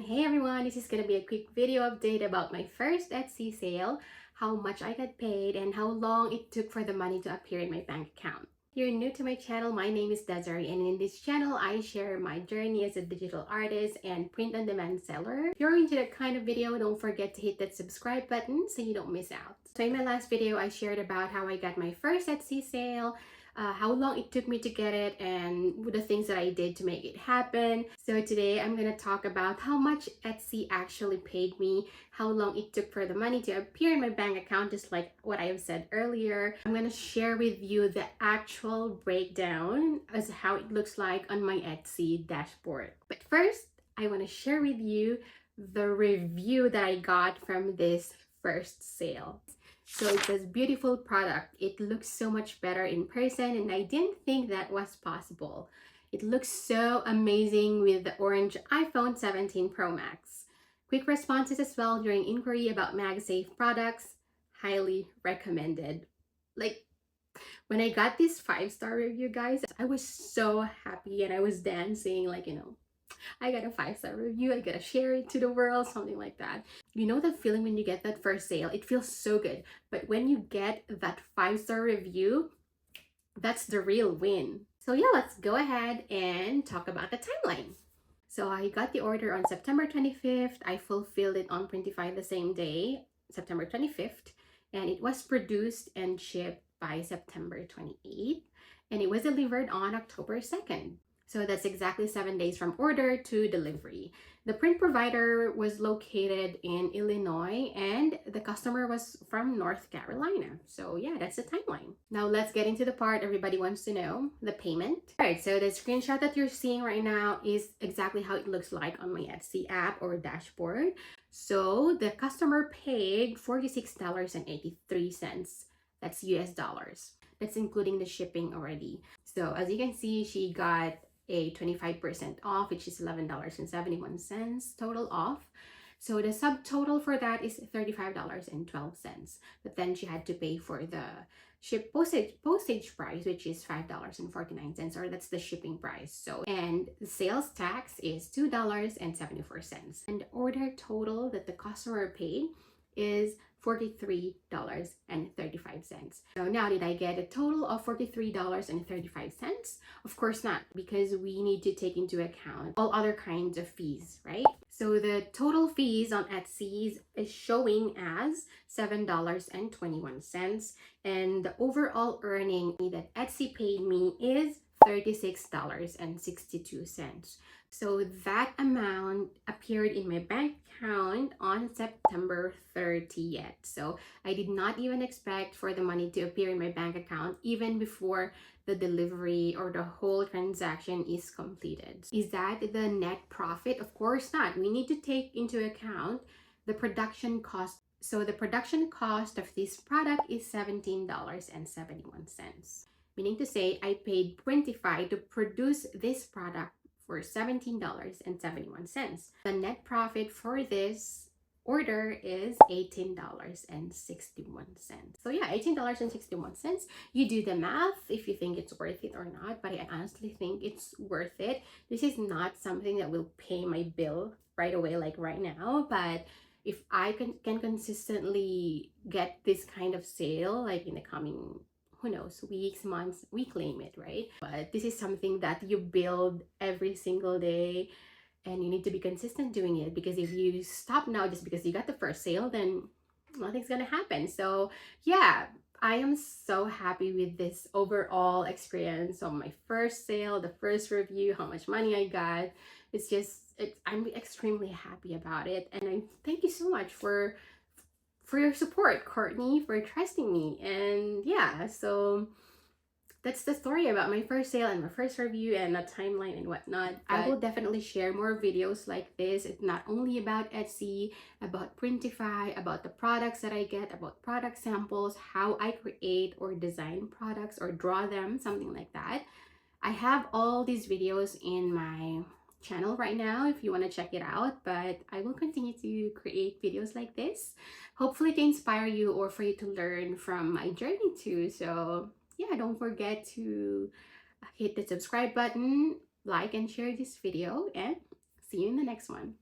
Hey everyone, this is gonna be a quick video update about my first Etsy sale, how much I got paid, and how long it took for the money to appear in my bank account. If you're new to my channel, my name is Desiree, and in this channel, I share my journey as a digital artist and print-on-demand seller. If you're into that kind of video, don't forget to hit that subscribe button so you don't miss out. So in my last video, I shared about how I got my first Etsy sale, how long it took me to get it, and the things that I did to make it happen. So today I'm going to talk about how much Etsy actually paid me, how long it took for the money to appear in my bank account, just like what I have said earlier. I'm going to share with you the actual breakdown as how it looks like on my Etsy dashboard. But first, I want to share with you the review that I got from this first sale. So it's a beautiful product. It looks so much better in person, and I didn't think that was possible. It looks so amazing with the orange iPhone 17 Pro Max. Quick responses as well during inquiry about MagSafe products. Highly recommended. Like, when I got this 5-star review, guys, I was so happy and I was dancing, like, I got a 5-star review, I gotta share it to the world, something like that. You know that feeling when you get that first sale? It feels so good. But when you get that 5-star review, that's the real win. So yeah, let's go ahead and talk about the timeline. So I got the order on September 25th. I fulfilled it on Printify the same day, September 25th. And it was produced and shipped by September 28th. And it was delivered on October 2nd. So that's exactly 7 days from order to delivery. The print provider was located in Illinois and the customer was from North Carolina. So yeah, that's the timeline. Now let's get into the part everybody wants to know, the payment. All right, so the screenshot that you're seeing right now is exactly how it looks like on my Etsy app or dashboard. So the customer paid $46.83. That's US dollars. That's including the shipping already. So as you can see, she got a 25% off, which is $11.71 total off. So the subtotal for that is $35.12. But then she had to pay for the postage price, which is $5.49, or that's the shipping price. So, and the sales tax is $2.74. And the order total that the customer paid is $43.35. So now, did I get a total of $43.35? Of course not, because we need to take into account all other kinds of fees, right? So the total fees on Etsy is showing as $7.21, and the overall earning that Etsy paid me is $36.62. So that amount appeared in my bank account on September 30th. So I did not even expect for the money to appear in my bank account even before the delivery or the whole transaction is completed. Is that the net profit? Of course not. We need to take into account the production cost. So the production cost of this product is $17.71. Meaning to say, I paid Printify to produce this product for $17.71. The net profit for this order is $18.61. So yeah, $18.61. You do the math if you think it's worth it or not, but I honestly think it's worth it. This is not something that will pay my bill right away, like right now, but if I can consistently get this kind of sale, like in the coming, who knows, weeks, months, we claim it, right? But this is something that you build every single day, and you need to be consistent doing it, because if you stop now just because you got the first sale, then nothing's gonna happen. So yeah, I am so happy with this overall experience of my first sale, the first review, how much money I got. I'm extremely happy about it, and I thank you so much for your support, Courtney, for trusting me. And yeah, so that's the story about my first sale and my first review and a timeline and whatnot. I will definitely share more videos like this. It's not only about Etsy, about Printify, about the products that I get, about product samples, how I create or design products or draw them, something like that. I have all these videos in my channel right now if you want to check it out, but I will continue to create videos like this, hopefully to inspire you or for you to learn from my journey too. So yeah, don't forget to hit the subscribe button, like and share this video, and see you in the next one.